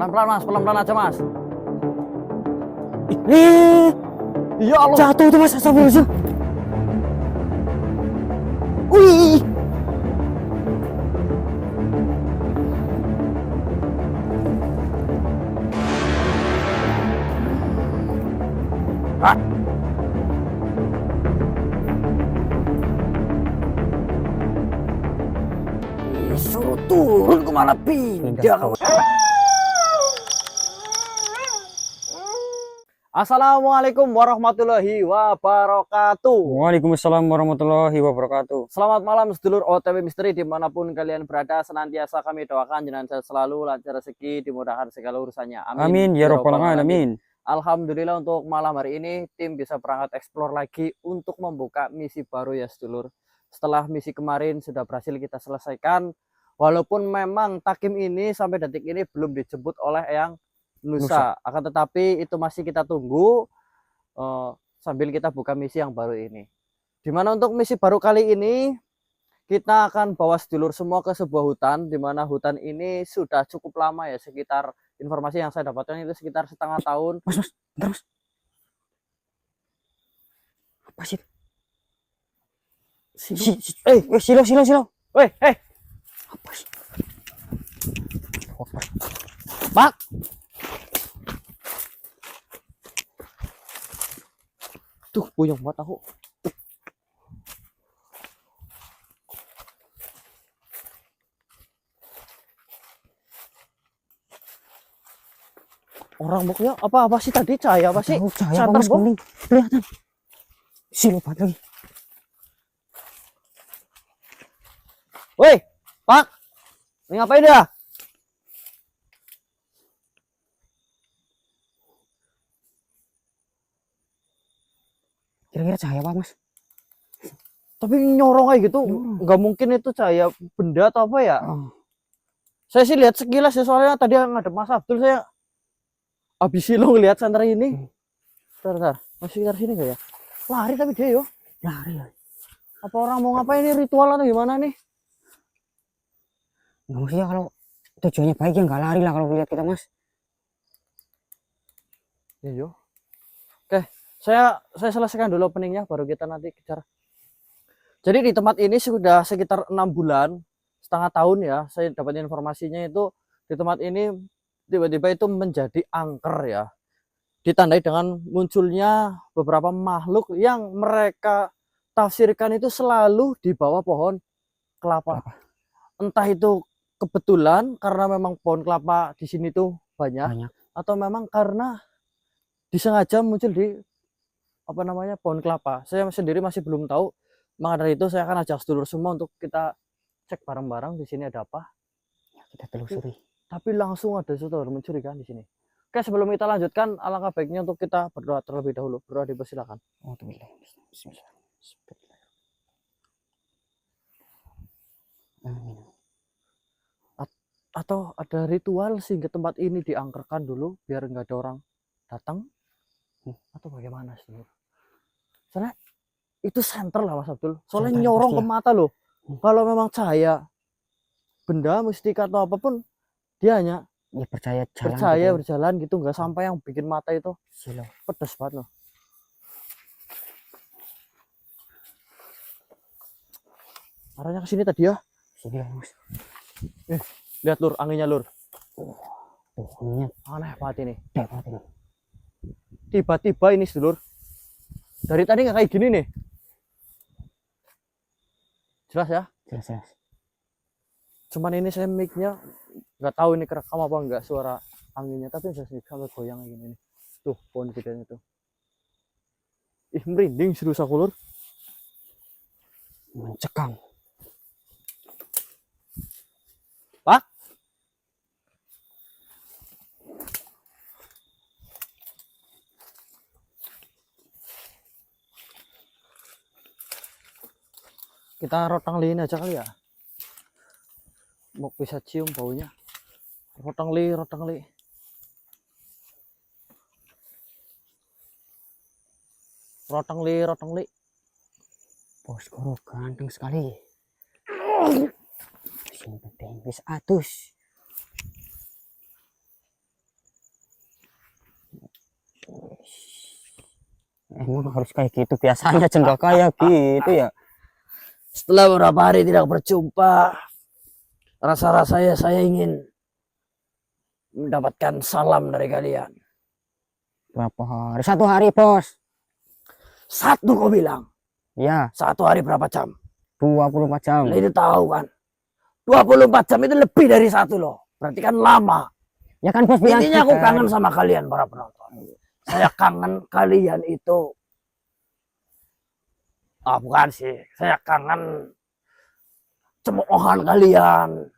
Pelan-pelan mas, pelan-pelan aja mas. Ya Allah. jatuh itu mas, astagfirullahaladzim. Wih. Suruh turun kemana pindah kamu. Assalamualaikum warahmatullahi wabarakatuh. Waalaikumsalam warahmatullahi wabarakatuh. Selamat malam sedulur OTW Misteri dimanapun kalian berada. Senantiasa kami doakan jenengan selalu lancar rezeki, dimudahkan segala urusannya. Amin ya rabbal alamin. Alhamdulillah untuk malam hari ini tim bisa berangkat explore lagi untuk membuka misi baru ya sedulur. Setelah misi kemarin sudah berhasil kita selesaikan, walaupun memang Takim ini sampai detik ini belum dijemput oleh Eyang Nusa. Akan tetapi itu masih kita tunggu sambil kita buka misi yang baru ini. Dimana untuk misi baru kali ini kita akan bawa sedulur semua ke sebuah hutan, dimana hutan ini sudah cukup lama ya, sekitar informasi yang saya dapatkan itu sekitar setengah tahun. Mas, bentar mas. Apa sih? Silo. Apa sih? Pak. Tuh, puyeng banget aku. Orang buknya apa sih tadi, cahaya apa sih? Cahaya apa mas, kuning kelihatan. Silo banget lagi. Woi, Pak. Ini ngapain dia? Kira-kira cahaya apa mas? Tapi nyorong kayak gitu, nggak mungkin itu cahaya benda atau apa ya? Saya sih lihat sekilas ya, soalnya tadi ngadep Mas Abdul saya habis sih lo ngeliat santri ini. Bentar, masih sekitar sini gak ya? Lari tapi dia yo. Lari. Apa orang mau ngapain ini, ritual atau gimana nih? Nggak, maksudnya kalau tujuannya baik ya nggak lari lah kalau lihat kita mas. Iya. Oke, saya selesaikan dulu openingnya baru kita nanti kejar. Jadi di tempat ini sudah sekitar 6 bulan, setengah tahun ya. Saya dapat informasinya itu di tempat ini tiba-tiba itu menjadi angker ya. Ditandai dengan munculnya beberapa makhluk yang mereka tafsirkan itu selalu di bawah pohon kelapa. Entah itu kebetulan karena memang pohon kelapa di sini tuh banyak. Atau memang karena disengaja muncul di apa namanya pohon kelapa. Saya sendiri masih belum tahu. Maka dari itu saya akan ajak sedulur semua untuk kita cek bareng-bareng di sini ada apa. Ya, kita telusuri. Tapi langsung ada sesuatu mencurigakan di sini. Oke, sebelum kita lanjutkan, alangkah baiknya untuk kita berdoa terlebih dahulu. Berdoa, dipersilakan. Bismillah. Amin. Atau ada ritual sehingga tempat ini diangkerkan dulu biar nggak ada orang datang, atau bagaimana sedulur? Soalnya itu center lah Mas Abdul. Soalnya center, nyorong ke mata loh. Kalau memang cahaya benda mistika atau apapun, dia hanya ya percaya berjalan gitu, nggak sampai yang bikin mata itu pedes banget loh. Arahnya ke sini tadi ya. Sini lah mas. Lihat lur, anginnya lur. Anginnya aneh banget ini. Hebat ini. Tiba-tiba ini sedulur, dari tadi nggak kayak gini nih. Jelas ya? Jelas. Cuman ini saya mic-nya nggak tahu ini kerekam apa enggak suara anginnya, tapi saya sampai goyang kayak gini nih. Tuh pohon gedenya tuh. Ih, merinding serius aku lur. Mencekam. Pak. Kita rotang lilin aja kali ya. Mau bisa cium baunya. Rotang li. Rotang li. Bos Guru ganteng sekali. Sing penting wis atus. Emang harus kayak gitu biasanya nggak kayak gitu ya. Setelah beberapa hari tidak berjumpa, rasa-rasanya saya ingin mendapatkan salam dari kalian. Berapa hari? 1 hari, bos. 1 kau bilang? Ya, 1 hari berapa jam? 24 jam. Lah itu tahu kan? 24 jam itu lebih dari 1 loh. Berarti kan lama. Ya kan, bos. Intinya aku kan. kangen sama kalian para penonton. Saya kangen kalian itu. Bukan sih. Saya kangen cemoohan kalian.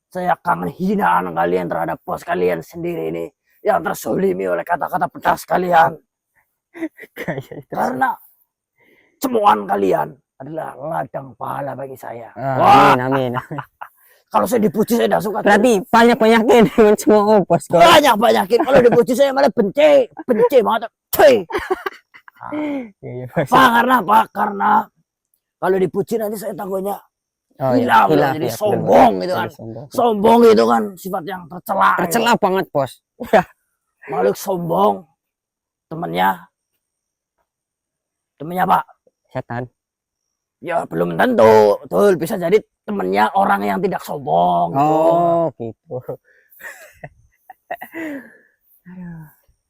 Saya kangen hinaan kalian terhadap bos kalian sendiri ini. Yang terzolimi oleh kata-kata pedas kalian. Karena cemoohan kalian adalah ladang pahala bagi saya. Wah, Amin. kalau saya dipuji saya tidak suka. Berarti banyak-banyakin dengan semua bos. Banyak-banyakin. Kalau dipuji saya malah benci banget. Cuy. Iya, bos. Karena apa? Karena kalau dipuji nanti saya takutnya Hilaf, jadi ya, sombong gitu kan. Sombong itu kan sifat yang tercela. Tercela banget, bos. Makhluk sombong temennya Pak. Setan. Ya belum tentu, betul bisa jadi temennya orang yang tidak sombong. Oh, gitu.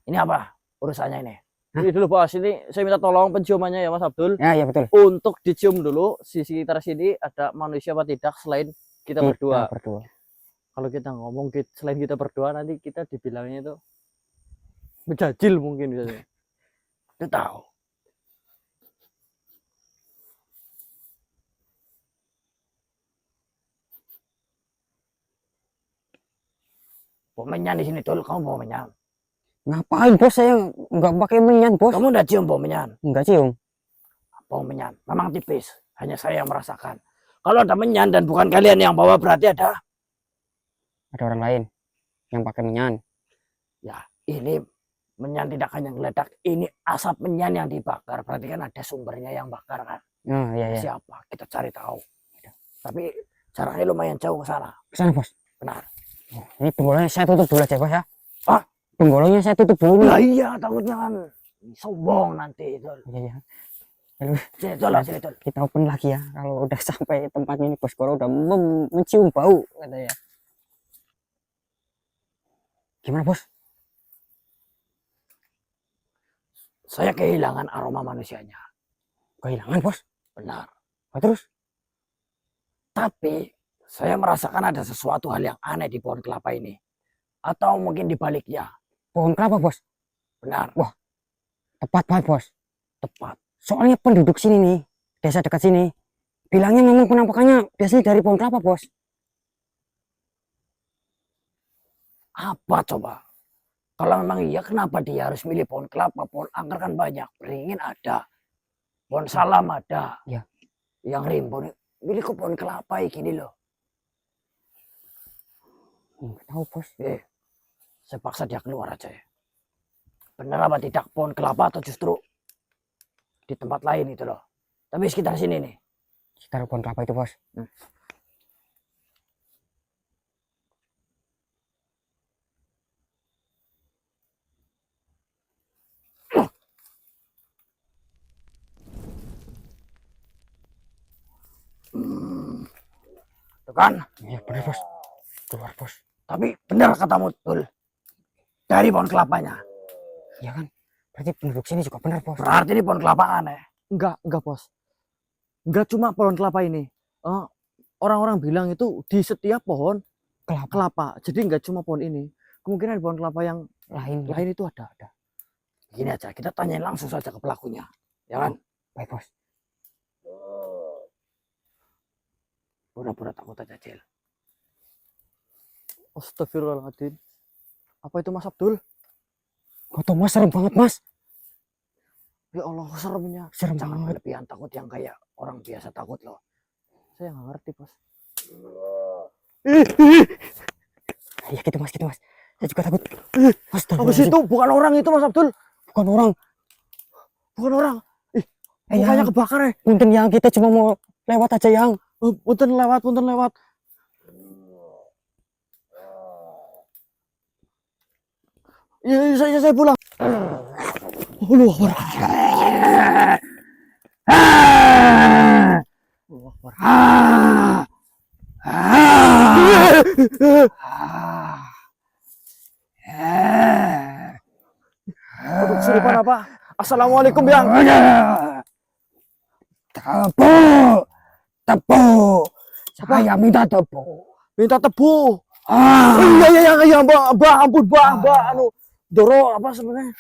Ini apa urusannya ini? Ini dulu bos, ini saya minta tolong penciumannya ya Mas Abdul. Ya, betul. Untuk dicium dulu di sekitar sini ada manusia apa tidak selain kita berdua. Kalau kita ngomong selain kita berdua nanti kita dibilangnya itu bejajil mungkin biasanya. Itu tahu. Menyan di sini dulu, kamu bawa menyan. Ngapain, bos? Saya nggak pakai menyan, bos. Kamu udah cium bau menyan? Nggak cium. Bau menyan, memang tipis. Hanya saya yang merasakan. Kalau ada menyan dan bukan kalian yang bawa, berarti ada orang lain yang pakai menyan. Ya, ini menyan tidak hanya ngeledak, ini asap menyan yang dibakar. Berarti kan ada sumbernya yang bakar kan? Oh, iya. Siapa? Kita cari tahu. Tapi caranya lumayan jauh ke sana. Ke sana, bos. Benar. Ini penggolongnya saya tutup dulu aja, bos ya. Penggolongnya saya tutup dulu. Nah, iya, takutnya kan sombong nanti itu. Iya. Sini, kita open lagi ya kalau udah sampai tempatnya ini, bos. Kalau udah mencium bau katanya. Gimana, bos? Saya kehilangan aroma manusianya. Kehilangan, bos? Benar. Terus? Tapi saya merasakan ada sesuatu hal yang aneh di pohon kelapa ini. Atau mungkin di baliknya. Pohon kelapa, bos? Benar. Wah, tepat banget, bos. Tepat. Soalnya penduduk sini nih, desa dekat sini, bilangnya memang penampakannya biasanya dari pohon kelapa, bos. Apa coba? Kalau memang iya, kenapa dia harus milih pohon kelapa? Pohon angker kan banyak. Beringin ada. Pohon salam ada. Ya. Yang rimbun. Milih ke pohon kelapa gini loh. Nggak tahu, bos. Saya paksa dia keluar aja ya. Benar apa tidak pohon kelapa atau justru di tempat lain itu loh. Tapi sekitar sini nih. Sekitar pohon kelapa itu, bos. Tuh kan? Iya, benar, bos. Keluar, bos. Tapi benar katamu, betul. Dari pohon kelapanya. Iya kan? Berarti penduduk sini juga benar, bos. Berarti ini pohon kelapa aneh. Enggak, bos. Enggak cuma pohon kelapa ini. Orang-orang bilang itu di setiap pohon kelapa. Jadi enggak cuma pohon ini. Kemungkinan di pohon kelapa yang lain itu ada. Gini aja, kita tanyain langsung saja ke pelakunya. Ya kan? Baik, bos. Pura-pura takut aja, Cil. Astagfirullahaladzim. Apa itu Mas Abdul? Kok Mas serem banget, Mas. Ya Allah, seremnya. Serem Jangan banget. berlebihan takut yang kayak orang biasa takut loh. Saya nggak ngerti, bos. Iya gitu, Mas. Saya juga takut. Apa sih itu? Bukan orang itu, Mas Abdul. Bukan orang. Mukanya kebakar ya. Punten yang kita cuma mau lewat aja yang. Punten lewat. Ya, saya pulang. Allahu Akbar. Allahu Akbar. Aduh, kesurupan apa? Assalamualaikum, Yang. Tebu, tebu. Saya minta tebu. Minta tebu. Ah, Iya, Mbak, ampun, Mbak, anu Doro apa sebenarnya?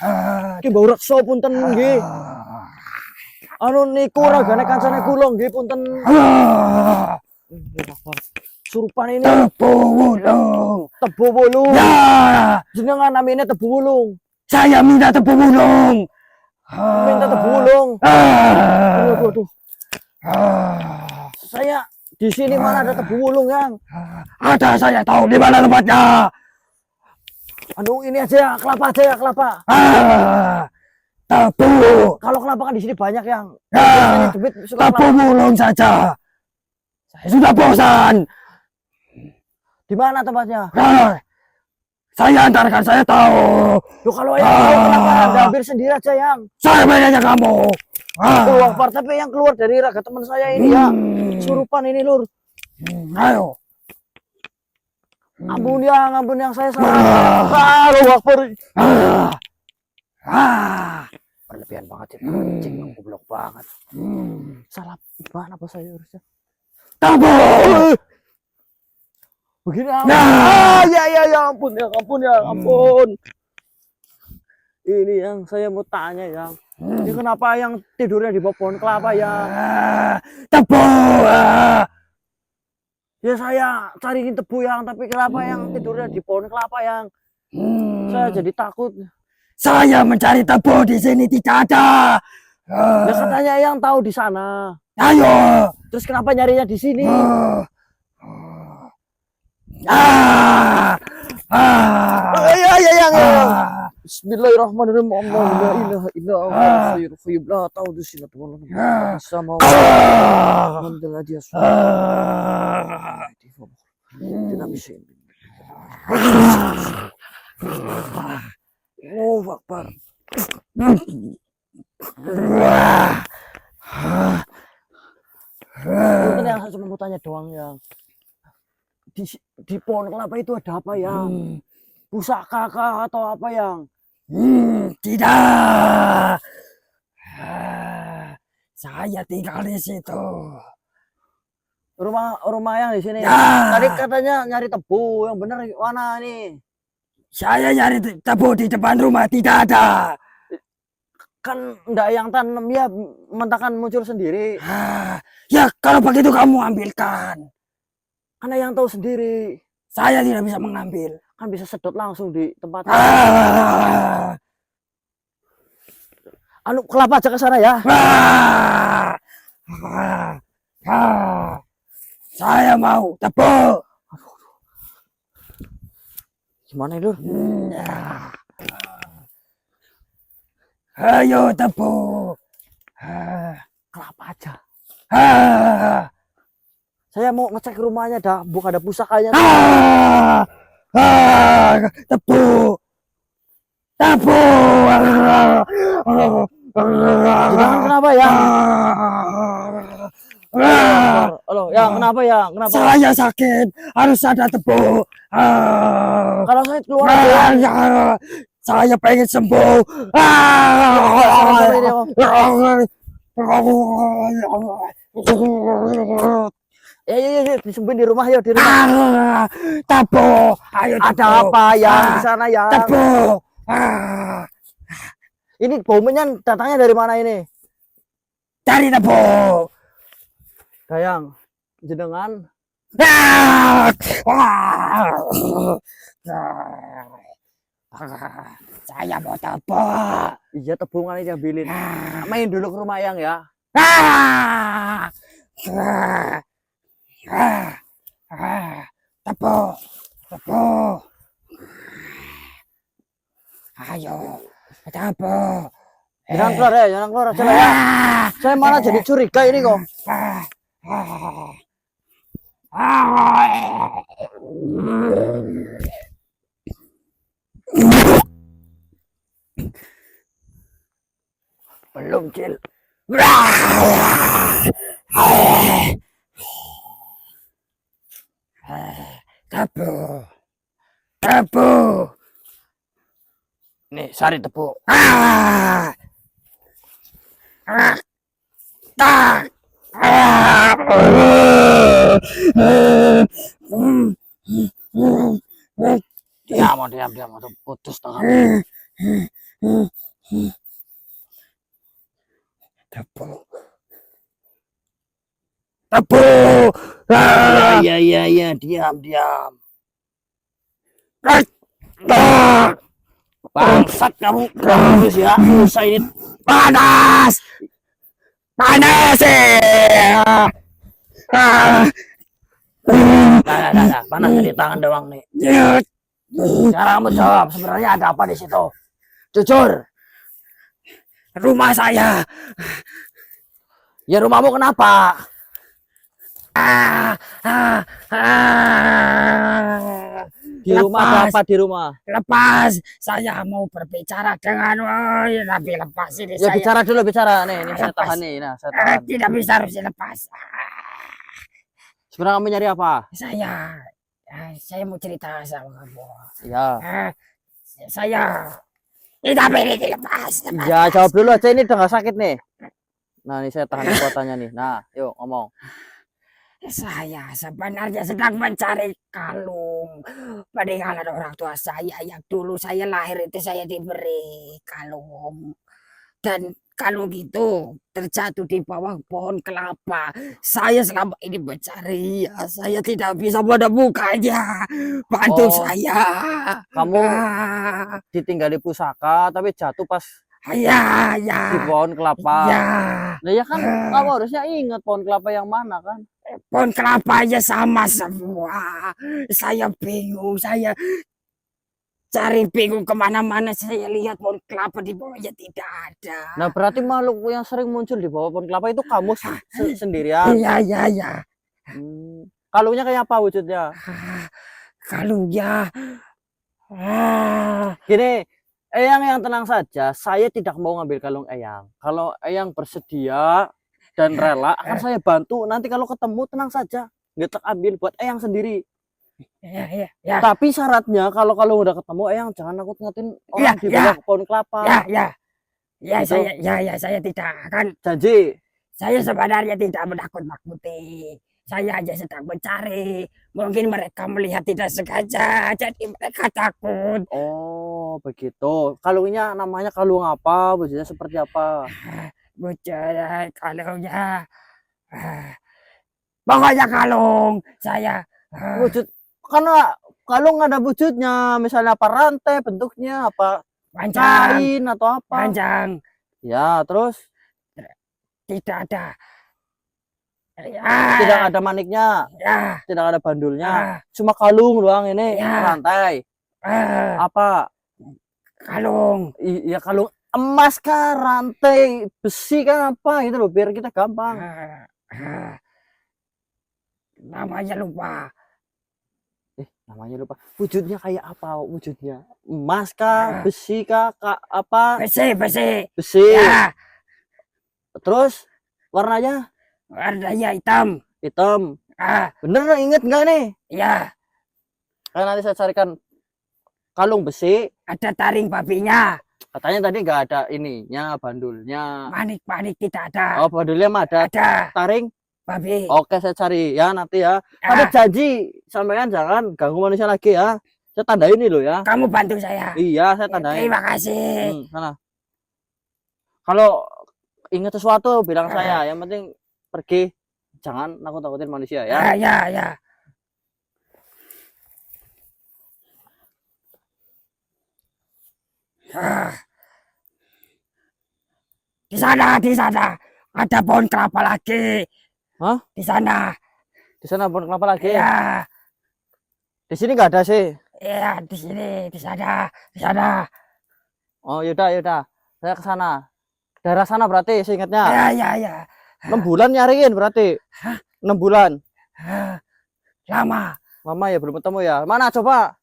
Ki mbok reksa punten nggih. Anu niku ragane kancane kula nggih punten. Surupan ini tebu wulung. tebu wulung. Ya, Jenengan namanya tebu wulung. saya minta tebu wulung. Minta tebu wulung. Aduh. Saya di sini mana ada tebu wulung, Yang? Ada, saya tahu di mana tempatnya. Aduh, ini aja ya, kelapa aja ya, kelapa. Tebu. Kalau kelapa kan di sini banyak, Yang. Ya, Biasanya debit suka tebu kelapa. wulung saja. Saya sudah bosan. Di mana tempatnya? Saya antarkan, saya tahu. Loh, kalau yang tahu kenapa Anda ambil sendiri aja, Yang? Saya pengennya kamu. Keluar tapi yang keluar dari raga teman saya ini ya. Surupan ini, Lur. Ayo. Ampun yang saya salah. Allahu Akbar. Berlebihan banget itu. Anjing goblok banget. Salah gimana apa saya harusnya? Tebu. Begini Nah. ampun. Ini yang saya mau tanya, Yang. Ini kenapa yang tidurnya di bawah pohon kelapa, ya? Tebu. Ya saya cariin tebu, Yang, tapi kenapa yang tidurnya di pohon kelapa, Yang? Saya jadi takut. Saya mencari tebu di sini tidak ada. Ya katanya yang tahu di sana. Ayo. Terus kenapa nyarinya di sini? Ya, Yang. Bismillahirrahmanirrahim. Allah la ilaha illa Allah khairul khayyum la ta'udu sinatun wa la sama alhamdulillah dia tidak bisa. Oh, Akbar. Mungkin yang saya cuma mau tanya doang, Yang. Di pohon kelapa itu ada apa, Yang? Pusaka kah atau apa, Yang? Tidak. Saya tinggal di situ. Rumah yang di sini. Ya. Tadi katanya nyari tebu, yang benar mana nih? Saya nyari tebu di depan rumah tidak ada. Kan enggak yang tanam ya, mentakan muncul sendiri. Ya kalau begitu kamu ambilkan. Karena yang tahu sendiri. Saya tidak bisa mengambil. Kan bisa sedot langsung di tempat. Anu kelapa aja ke sana ya. Saya mau tebu. Gimana itu? Ayo tebu. Kelapa aja. Saya mau ngecek rumahnya, bukan ada pusakanya. Tebu. Tebu. Jangan kenapa, ya? Halo, Yang, kenapa, ya? Kenapa? Saya sakit, harus ada tebu. Kalau saya keluar aja. Saya pengen sembuh. Ya, disembuhin di rumah, ya, di rumah. Tebu, ayo tebu. Ada apa, Yang, di sana, Yang? Tebu. Ini baunya datangnya dari mana ini? Dari tebu. Dayang, jenengan. Saya mau tebu. Iya, tebu kan diambilin. Main dulu ke rumah Yang, ya. Tebu. Tebu. Ayo. Tebu. Jangan keluar ya, jangan keluar aja lah, ya. Saya malah jadi curiga ini kok. belum, Cil. Tebu. Tebu. Nih, sari tepuk. Ah. Ah. Tak. Diam, tuh putus tangan. Tebu. Tebu. Ah. Iya, diam. Ah. Bangsat kamu, terus ya. Usah ini. Panas. Panas sih. Nah, panas di tangan doang nih. Sekarang kamu jawab, sebenarnya ada apa di situ? Jujur. Rumah saya. Ya rumahmu kenapa? Ah, ah, ah. Di rumah ada Lepas. apa di rumah? Lepas, saya mau berbicara dengan tapi lepas ini Ya saya. bicara nih. Ini saya Lepas. tahan nih. Nah, saya tahan. Tidak bisa harus dilepas. Sebenarnya kamu nyari apa? Saya mau cerita sama kamu. Ya. Saya tidak boleh dilepas. Ya, jawab dulu aja, ini udah nggak sakit nih. Nah, ini saya tahan kekuatannya nih. Nah, yuk ngomong. Saya sebenarnya sedang mencari kalung peninggalan orang tua saya yang dulu saya lahir itu saya diberi kalung. Dan kalung itu terjatuh di bawah pohon kelapa. Saya selama ini mencari, saya tidak bisa menemukannya. Bantu Oh, saya. kamu Ah, ditinggal di pusaka tapi jatuh pas ya, di ya, pohon kelapa. ya. Nah, ya kan kamu harusnya ingat pohon kelapa yang mana kan? Pohon kelapanya sama semua. Saya bingung, saya cari bingung kemana-mana. Saya lihat pohon kelapa di bawahnya tidak ada. Nah, berarti makhluk yang sering muncul di bawah pohon kelapa itu kamu sendirian. Iya. Kalungnya kayak apa wujudnya? Kalungnya. Ah, Gini, Eyang yang tenang saja. Saya tidak mau ngambil kalung Eyang. Kalau Eyang bersedia dan rela, akan saya bantu. Nanti kalau ketemu tenang saja, nggak tak ambil buat Eyang sendiri. ya. Tapi syaratnya kalau udah ketemu Eyang jangan nakut-nakutin orang di bawah pohon kelapa. Ya, Gitu. saya tidak akan. Janji. Saya sebenarnya tidak menakut-nakuti. Saya aja sedang mencari. Mungkin mereka melihat tidak sengaja, jadi mereka takut. Oh, begitu. Kalungnya namanya kalung apa? Wujudnya seperti apa? Wujud kalungnya. Pokoknya kalung saya. Wujud karena kalung ada wujudnya, misalnya apa rantai bentuknya, apa Panjang, kain atau apa? panjang. Ya, terus Tidak ada. tidak ada maniknya, Ya, tidak ada bandulnya, ah, cuma kalung doang ini, Ya. rantai. ah, Apa? kalung. Ya kalung emas kah, rantai besi kan apa gitu loh, biar kita gampang. Namanya lupa. Namanya lupa. Wujudnya kayak apa? Wujudnya emas kah, besi kah, apa? Besi. Besi. Ya, Terus warnanya warnanya hitam. hitam. Ah, Bener inget nggak nih? ya, Kan nanti saya carikan kalung besi. ada taring babinya. Katanya tadi nggak ada ininya, bandulnya. Manik tidak ada. Oh, bandulnya mah ada. Ada Taring. babi. Oke, saya cari ya nanti ya. Tapi janji sampean jangan ganggu manusia lagi ya. Saya tandain ini loh ya. Kamu bantu saya. Iya, saya tandain. Terima kasih. Sana. Kalau ingat sesuatu bilang saya. Yang penting pergi, jangan nakut-nakutin manusia ya. Ya. Di sana ada pohon kelapa lagi. Hah? Di sana. Di sana pohon kelapa lagi. Ya, Di sini nggak ada sih. ya di sini, di sana. Oh, yaudah. Saya ke sana. Daerah sana berarti seingatnya. Ya. 6 bulan nyariin berarti. 6 bulan. Lama. Mama ya belum ketemu ya. Mana coba?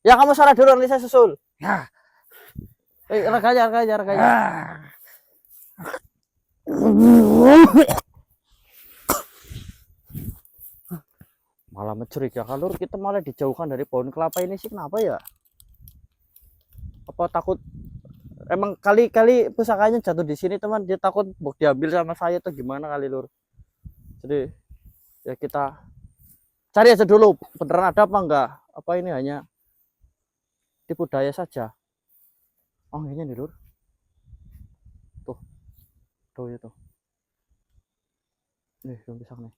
Ya kamu sana dulu nanti saya susul. Ya. Rekanya. Malah mencurigakan lur, kita malah dijauhkan dari pohon kelapa ini sih, kenapa ya? Apa takut emang kali-kali pusakanya jatuh di sini teman, dia takut mau diambil sama saya atau gimana kali lur. Jadi ya kita cari aja dulu beneran ada apa enggak, apa ini hanya tipu daya saja. Oh ini nih lur, tuh itu nih belum pisang nih.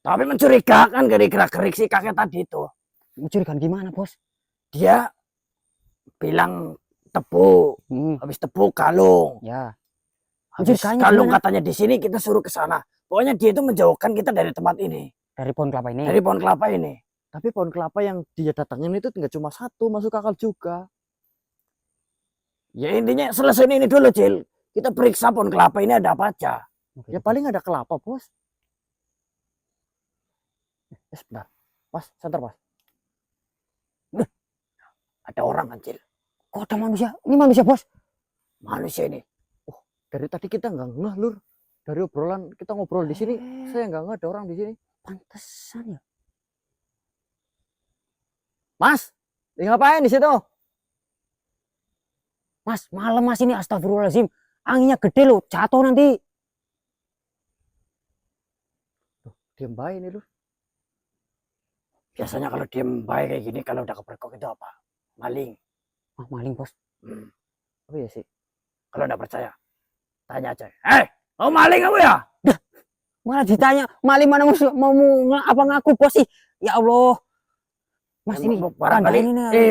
Tapi mencurigakan dari gerak-gerik si kakek tadi itu. Mencurigakan gimana, Bos? Dia bilang tebu, habis tebu kalung. Ya. Habis Mencuriganya kalung gimana? katanya di sini, kita suruh ke sana. Pokoknya dia itu menjauhkan kita dari tempat ini, Dari pohon kelapa ini. dari pohon kelapa ini. Tapi pohon kelapa yang dia datangin itu nggak cuma satu, masuk akal juga. Ya intinya selesai ini dulu, Cil. Kita periksa pohon kelapa ini ada apa aja. Ya paling ada kelapa bos. Sebentar, mas, santar mas. Ada orang kan, Cil. Kok ada manusia? Ini manusia, Bos. Manusia ini. Dari tadi kita nggak ngeh lur. Dari obrolan kita ngobrol di sini, saya nggak ngeh ada orang di sini. Pantesan ya. Mas, ngapain di situ? Mas, malam Mas ini astagfirullahaladzim. Anginnya gede loh, jatuh nanti. Diam baik ini lur. Biasanya kalau diem baik kayak gini, kalau udah kepergok itu apa? Maling. Ah, maling, Bos. Apa ya sih? Kalau udah percaya, tanya aja. Mau maling kamu ya? Malah ditanya, maling mana mau apa ngaku, Bos sih? Ya Allah. Mas ini barangkali,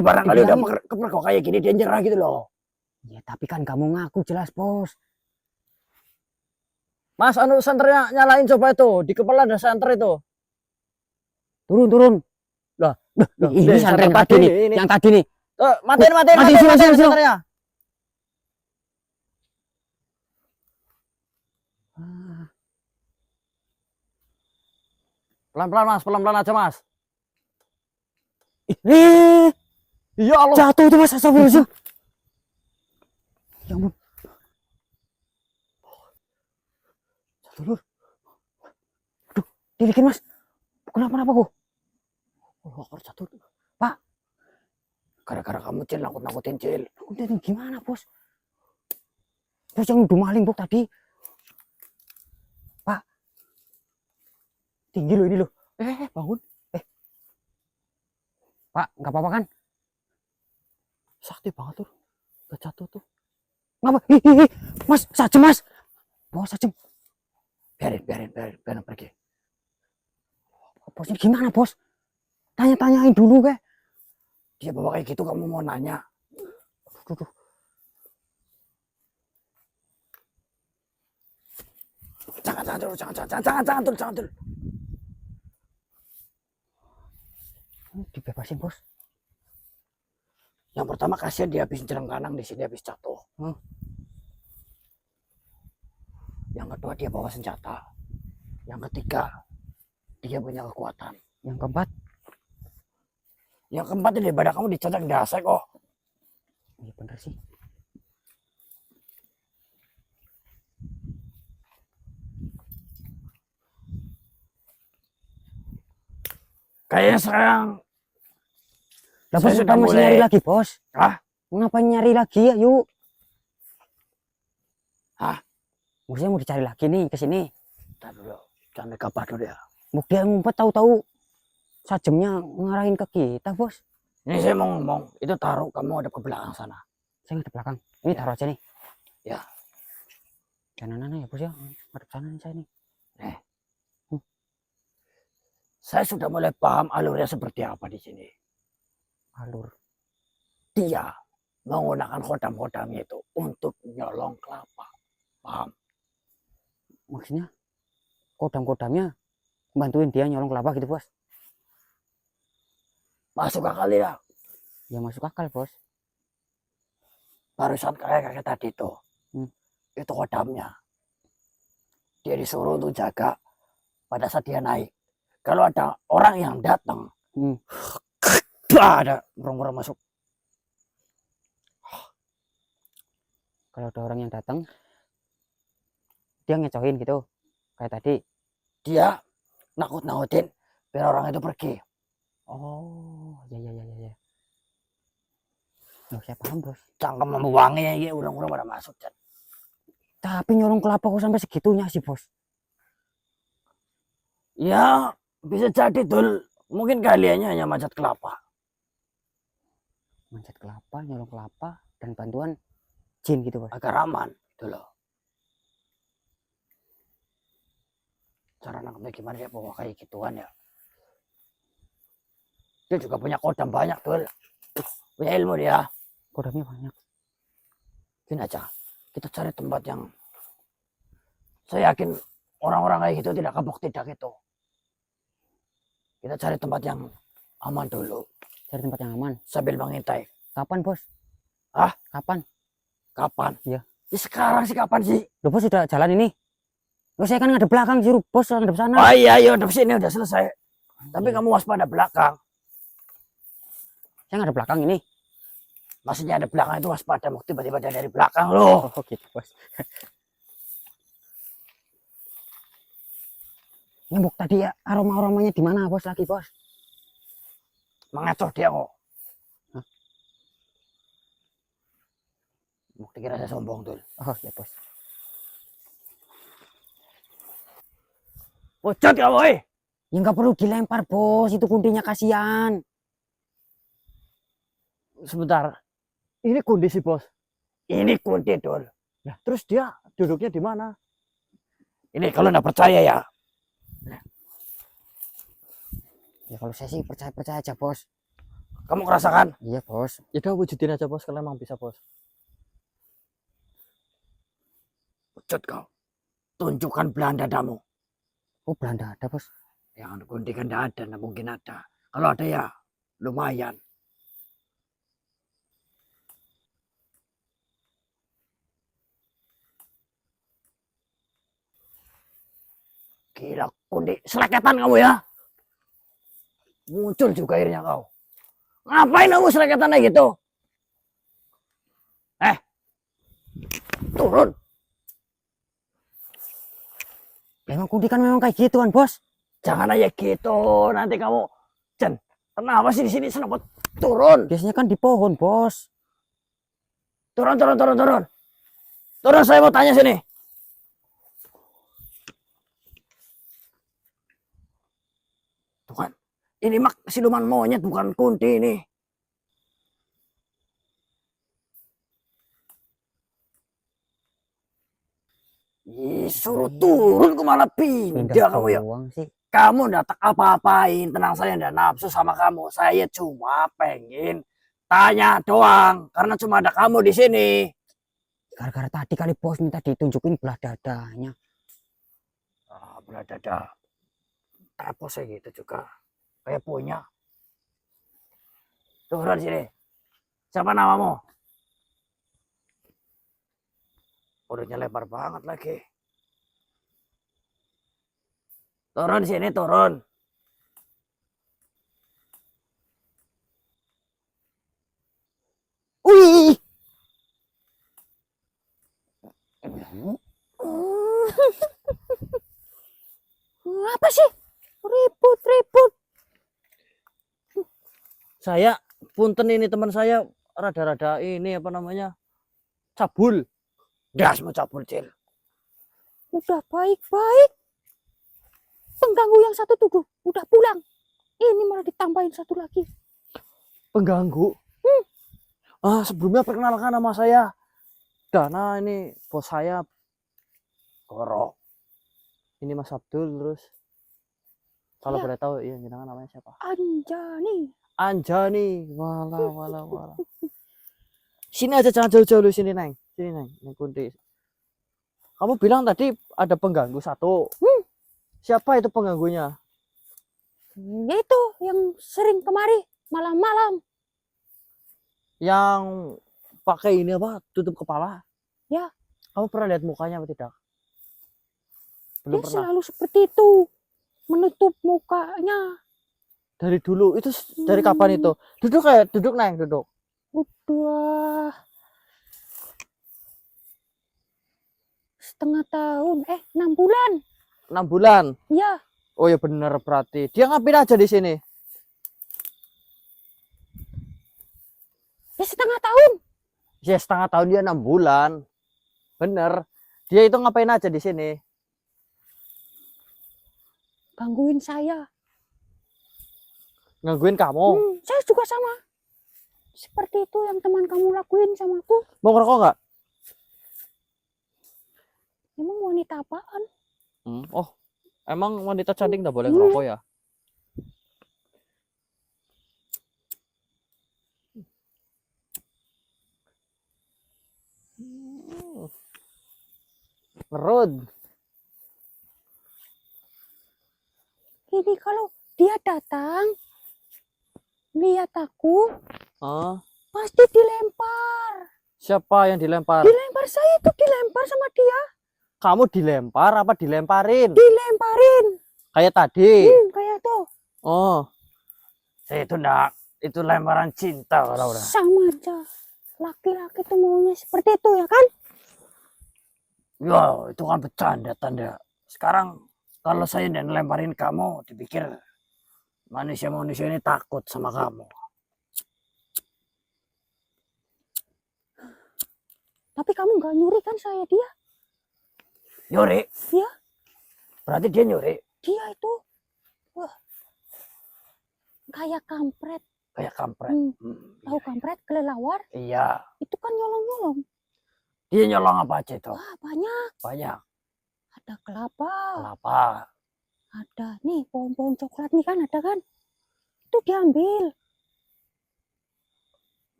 barangkali udah kepergok kayak gini dia nyerah gitu loh. Ya tapi kan kamu ngaku jelas, Bos. Mas, anu senternya nyalain coba itu. Di kepala ada senter itu. Turun. Lah, ini senter yang tadi nih, yang tadi nih. Matiin sini. senternya. Pelan-pelan mas, pelan-pelan aja mas. Iya Allah. Jatuh itu Mas, astagfirullahaladzim. Ya ampun. Jatuh lur. Aduh, dilikin Mas. Kenapa kok? Oh, aku jatuh. Pak. Gara-gara kamu, Cil, nakut-nakutin, Cil. Nakutin gimana, Bos? Bos yang udah maling, Bos, tadi. Pak. Tinggi loh ini loh. Bangun. Pak, nggak apa-apa kan? Sakti banget tuh. Udah jatuh tuh. Ngapa? Mas, sajem Mas. Bawa sajem. Biarin pergi. Bos ini gimana, Bos? Tanya-tanyain dulu, ke. Dia bawa kayak gitu, kamu mau nanya. Aduh. Jangan dulu. Dibebasin, Bos. Yang pertama kasihan dia habis jelengkanang di sini, habis jatuh. Yang kedua dia bawa senjata. Yang ketiga dia punya kekuatan. Yang keempat Ini daripada kamu dicocok dasar kok. iya bener sih. Kayaknya sekarang Lah saya Bos sudah masih mulai- nyari lagi, Bos. Hah? Ngapain nyari lagi ya? Yuk. Hah? Maksudnya mau dicari lagi nih ke sini. Ntar dulu, jangan megabah dulu ya. Mau dia ngumpet tahu-tahu sajemnya ngarahin ke kita, Bos. Ini saya mau ngomong, itu taruh kamu ada ke belakang sana. Saya ngadep belakang. Ini taruh aja nih. Ya. Jangan ya, Bos ya. Ngadep sana nih saya nih. Saya sudah mulai paham alurnya seperti apa di sini. Alur. Dia menggunakan kodam-kodamnya itu untuk nyolong kelapa. Paham? Maksudnya kodam-kodamnya bantuin dia nyolong kelapa gitu, Bos. Masuk akal ya? Ya masuk akal, Bos. Barusan kakek tadi itu. Itu kodamnya. Dia disuruh untuk jaga pada saat dia naik. Kalau ada orang yang datang, ada orang-orang masuk. kalau ada orang yang datang dia ngecohin gitu kayak tadi. Dia nakut-nakutin biar orang itu pergi. Oh ya. Loh, saya paham bos. Cangkem sama wangi ya, orang-orang pada masuk. Chan. Tapi nyolong kelapa kok sampai segitunya sih bos. Ya bisa jadi Dul. Mungkin kaliannya hanya manjat kelapa. Manjat kelapa, nyolong kelapa, dan bantuan jin gitu bos. Agar aman gitu loh. Cara nangkepnya gimana dia bawa kayak gituan ya. Dia juga punya kodam banyak Dul. Punya ilmu dia. Kodamnya banyak. Gini aja. Kita cari tempat yang saya yakin orang-orang kayak gitu tidak kapok tidak gitu. Kita cari tempat yang aman dulu. Cari tempat yang aman. Sambil mengintai. Kapan bos? Hah? Kapan? Kapan? Iya. Ya sekarang sih kapan sih? Loh bos sudah jalan ini? Loh saya kan ngadep belakang sih bos, ngadep sana. Oh iya, udah sini udah selesai. Tapi Iya. kamu waspada belakang. Saya ngadep belakang ini. Maksudnya ada belakang itu waspada. Mau tiba-tiba dari belakang loh. Oh gitu bos. Nyambuk tadi ya aromanya di mana bos lagi bos? Mengecoh dia kok. Hah? Mau dikira saya sombong tuh. Oh ya bos. Pucat kamu woy. Ya nggak perlu dilempar bos, itu kuntinya kasihan. Sebentar. Ini kondisi bos. Ini kunti Dul. Nah, terus dia duduknya di mana? Ini kalau nggak percaya ya. Ya kalau saya sih percaya aja bos. Kamu merasakan? Iya bos. Ya udah wujudin aja bos kalau emang bisa bos. Pucat kau. Tunjukkan belahan dadamu. Oh Belanda ada bos. Yang kunti kan tidak ada, nah mungkin ada. Kalau ada ya lumayan. Gila kunti, seleketan kamu ya. Muncul juga akhirnya kau. Ngapain kamu seleketan kayak gitu? Turun. Emang kunti kan memang kayak gituan bos. Jangan aja gitu, nanti kamu Jen, kenapa sih di sini senopot? Turun. Biasanya kan di pohon bos. Turun. Turun, saya mau tanya sini. Tuh kan, ini mak siluman monyet bukan kunti ini. Suruh turun kok malah pindah kamu ya. Doang sih. Kamu ndak apa-apain, tenang, saya ndak nafsu sama kamu. Saya cuma pengen tanya doang, karena cuma ada kamu di sini. Gara-gara tadi kali bos minta ditunjukin belah dadanya. Belah dada. Apa saya gitu juga. Kayak punya. Turun sini. Siapa namamu? Urutnya lebar banget lagi. Turun sini, turun. Wih. Apa sih? Ribut. Saya punten ini teman saya rada-rada ini apa namanya? Cabul. Das mau cabul cil. Udah baik-baik. Pengganggu yang satu tuh udah pulang. Ini malah ditambahin satu lagi. Pengganggu. Sebelumnya perkenalkan nama saya Dana, ini bos saya. Koro. Ini Mas Abdul, terus kalau Ya. boleh tahu iya jenengan namanya siapa? Anjani. Anjani. Walah. Sini aja, jangan jauh-jauh lu, sini Neng. Sini Neng, Neng Kunti. Kamu bilang tadi ada pengganggu satu. Siapa itu pengganggunya? Itu yang sering kemari malam-malam. Yang pakai ini apa? Tutup kepala? Ya. Kamu pernah lihat mukanya apa tidak? Belum Dia pernah. selalu seperti itu. Menutup mukanya. Dari dulu itu dari kapan itu? Duduk Neng, duduk. Udah. setengah tahun. 6 bulan. 6 bulan. Iya. Oh ya bener berarti. Dia ngapain aja di sini? Ya setengah tahun. Ya setengah tahun, dia 6 bulan. Bener. Dia itu ngapain aja di sini? Gangguin saya. Gangguin kamu. Saya juga sama. Seperti itu yang teman kamu lakuin sama aku. Mau ngerokok nggak? Emang wanita apaan? Oh, emang wanita cantik nggak boleh ngerokok ya? Ngerud. Ini kalau dia datang, lihat aku, Ah, pasti dilempar. siapa yang dilempar? Dilempar, saya itu dilempar sama dia. Kamu dilempar apa dilemparin? Dilemparin. Kayak tadi. Kayak tuh. Oh, itu enggak. Itu lemparan cinta kalau udah. Sama aja. Laki-laki tuh maunya seperti itu ya kan? Ya, itu kan bercanda tanda. Sekarang kalau saya dan lemparin kamu, dipikir manusia-manusia ini takut sama kamu. Tapi kamu nggak nyuri kan saya dia? Nyuri? Iya. Berarti dia nyuri? Dia itu, wah, kayak kampret. Kayak kampret. Tahu kampret, kelelawar? Iya. Itu kan nyolong-nyolong. Dia nyolong apa aja itu? Wah, banyak. Banyak. Ada kelapa. Kelapa. Ada nih pohon-pohon coklat nih kan ada kan? Itu diambil.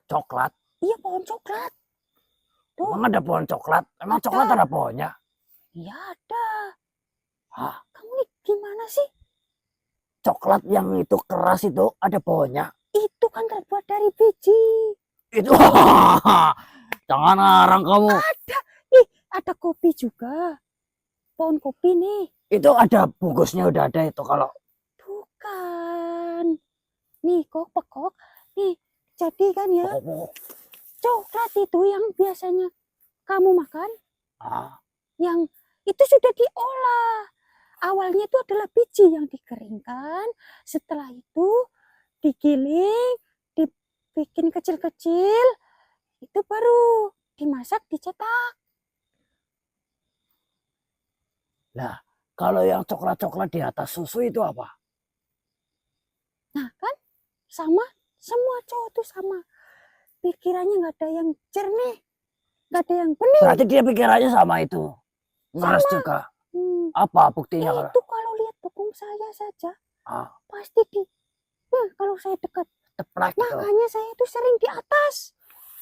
Coklat? Iya pohon coklat. Tuh. Emang ada pohon coklat? Emang Ada. coklat ada pohonnya? Iya ada. Hah? Kamu nih gimana sih? Coklat yang itu keras itu ada pohonnya? Itu kan terbuat dari biji. Itu jangan ngarang kamu. Ada. Ih, ada kopi juga. Pohon kopi nih. Itu ada bungkusnya, udah ada itu kalau. Bukan. Nih kok pekok. Nih jadi kan ya. Coklat itu yang biasanya kamu makan. Yang itu sudah diolah. Awalnya itu adalah biji yang dikeringkan. Setelah itu digiling, dibikin kecil-kecil. Itu baru dimasak, dicetak. Nah, kalau yang coklat-coklat di atas susu itu apa? Nah kan sama, semua cowok tuh sama. Pikirannya nggak ada yang jernih, nggak ada yang bening. Berarti dia pikirannya sama itu. Ngeres juga. Apa buktinya? Itu kalau lihat bokong saya saja, pasti kalau saya dekat. Teplak gitu. Makanya saya itu sering di atas.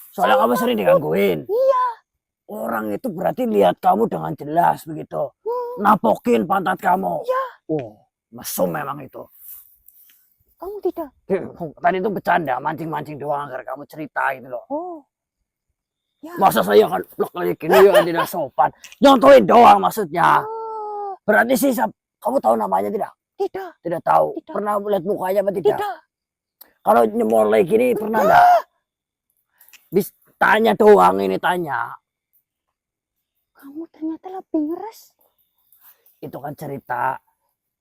Soalnya kamu sering digangguin. Iya. Orang itu berarti lihat kamu dengan jelas begitu. Napokin pantat kamu. Iya. Oh, mesum memang itu. Kamu tidak? Tadi itu bercanda, mancing-mancing doang agar kamu cerita gitu loh. Oh. Ya. Masa saya kan kayak gini ya tidak sopan. Nyontoin doang maksudnya. Oh. Berarti sih kamu tahu namanya tidak? Tidak. Tidak tahu. Tidak. Pernah lihat mukanya apa tidak? Tidak. Kalau nyemol lagi gini pernah enggak? Tanya doang ini tanya. Kamu ternyata lebih ngeres. Itu kan cerita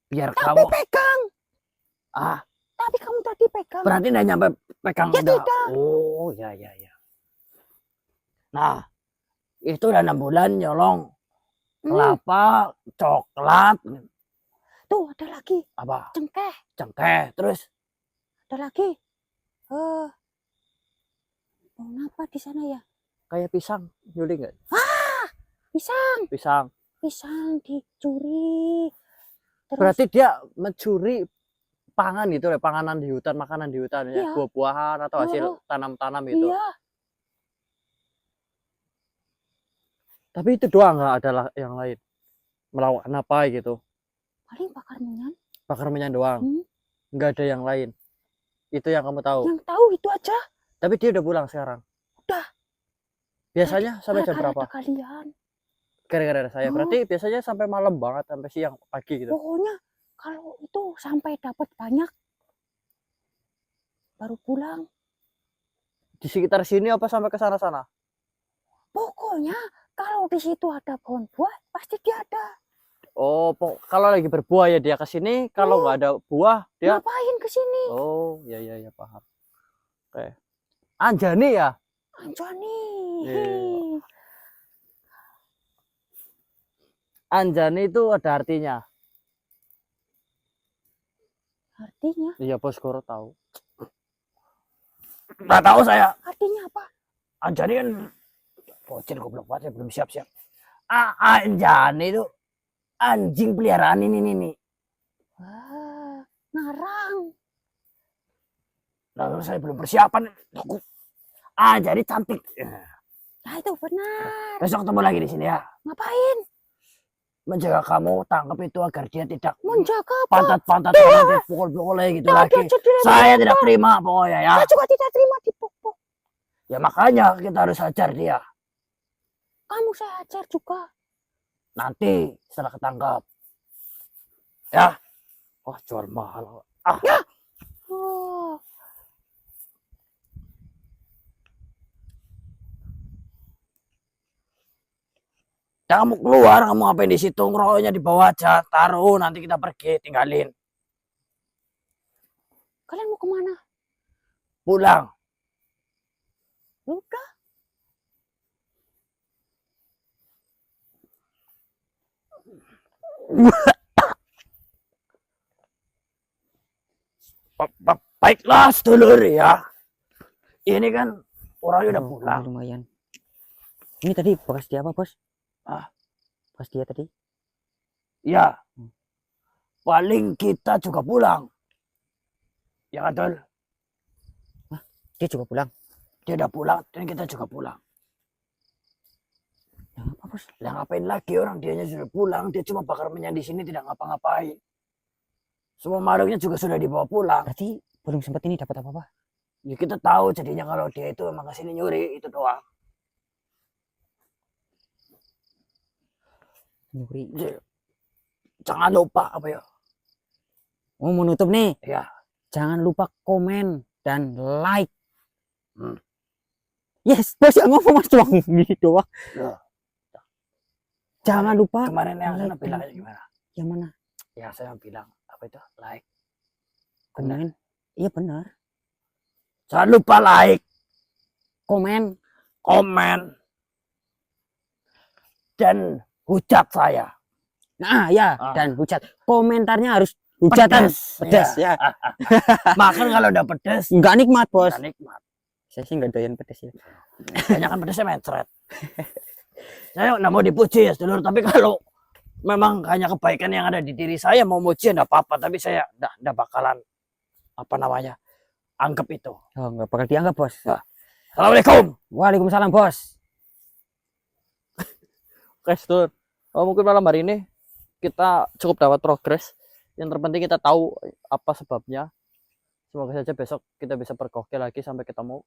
biar Tapi kamu pegang. Tapi kamu tadi pegang. Berarti enggak nyampe pegang Ya udah. tidak. Oh, ya. Nah, itu udah 6 bulan nyolong kelapa, coklat. Tuh ada lagi. Apa? Cengkeh. Cengkeh, terus Ada lagi. Pohon apa di sana ya? kayak pisang, nyuli nggak? Pisang. Pisang. Pisang dicuri. Terus, Berarti dia mencuri pangan gitu ya, panganan di hutan, makanan di hutan ya, Iya. buah-buahan atau hasil tanam-tanam itu. iya. Tapi itu doang, nggak ada yang lain. Melakukan apa gitu? Paling bakar menyan. Bakar menyan doang. Nggak ada yang lain. Itu yang kamu tahu. Yang tahu itu aja. Tapi dia udah pulang sekarang. Udah. Biasanya sampai jam Gara-gara berapa? ada kalian. Gara-gara ada saya. Berarti biasanya sampai malam banget, sampai siang, pagi gitu. Pokoknya kalau itu sampai dapat banyak baru pulang. Di sekitar sini apa sampai ke sana-sana? Pokoknya kalau di situ ada pohon buah, pasti dia ada. Oh, kalau lagi berbuah ya dia ke sini, kalau nggak ada buah dia. Ngapain ke sini? Oh, ya paham. Oke. Anjani ya? Anjani. Iya. Anjani itu ada artinya. Artinya? Iya, Bos Goro tahu. Nggak tahu saya. Artinya apa? Anjani kan bocil goblok banget, saya belum siap-siap. Anjani itu anjing peliharaan ini nih. Wah, ngarang. Lalu saya belum persiapan. Jadi cantik. Nah itu benar. Besok ketemu lagi di sini ya. Ngapain? Menjaga kamu tangkap itu agar dia tidak Menjaga apa? pantat-pantat pukul-pukul gitu Tidak lagi. ada cedera. Saya tidak terima pokoknya ya. Saya juga tidak terima dipukul. Ya makanya kita harus hajar dia. Kamu saya ajar juga. Nanti setelah ketangkap. Ya. Oh, jual mahal. Oh. Ya, kamu keluar, kamu ngapain di situ? Ngerokoknya di bawah aja. Taruh, nanti kita pergi, tinggalin. Kalian mau kemana? Pulang. Udah. Baiklah, sedulur ya. Ini kan orangnya udah pulang. Lumayan. Ini tadi bekas dia apa, Bos? Bekas dia tadi. Ya. Paling kita juga pulang. Ya betul. Dia juga pulang. Dia udah pulang dan kita juga pulang. Nah, apa, Bos? Lah ngapain lagi, orang dianya sudah pulang, dia cuma bakar minyak di sini tidak ngapa-ngapain. Semua makhluknya juga sudah dibawa pulang. Berarti belum sempat ini dapat apa-apa. Ya kita tahu jadinya kalau dia itu emang kesini nyuri, itu doang. Nyuri. Jangan lupa apa ya? Oh, mau nutup nih. Ya. Jangan lupa komen dan like. Hmm. Yes, Bos yang ngomong Mas doang gini doang. Loh. Jangan lupa. Kemarin yang like sana bilangnya gimana? Yang mana? Ya saya bilang apa itu? Like. Komen. Iya benar. Jangan lupa like, Komen. komen, dan hujat saya. Nah, ya, dan hujat. Komentarnya harus hujatan. Pedas ya. Makan kalau udah pedas, Enggak nikmat, Bos. nggak nikmat. Saya sih enggak doyan pedas ya. Banyak kan pedasnya mencret. Saya nggak mau dipuji ya, sedulur. Tapi kalau memang hanya kebaikan yang ada di diri saya, mau muji enggak apa-apa. Tapi saya enggak bakalan apa namanya anggap itu. Oh, enggak bakal dianggap, Bos. Assalamualaikum. Waalaikumsalam, Bos. Oke, sedulur. Mungkin malam hari ini kita cukup dapat progres. Yang terpenting kita tahu apa sebabnya. Semoga saja besok kita bisa berkoke lagi sampai ketemu.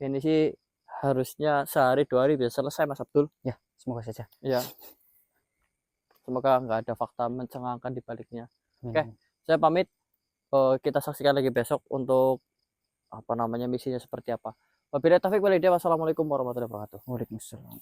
Ini sih harusnya sehari 2 hari bisa selesai, Mas Abdul. Ya, semoga saja. Ya. Semoga nggak ada fakta mencengangkan di baliknya. Oke, saya pamit. Kita saksikan lagi besok untuk apa namanya misinya seperti apa. Wabillahi taufiq walhidayah. Wassalamualaikum warahmatullahi wabarakatuh. Waalaikumsalam.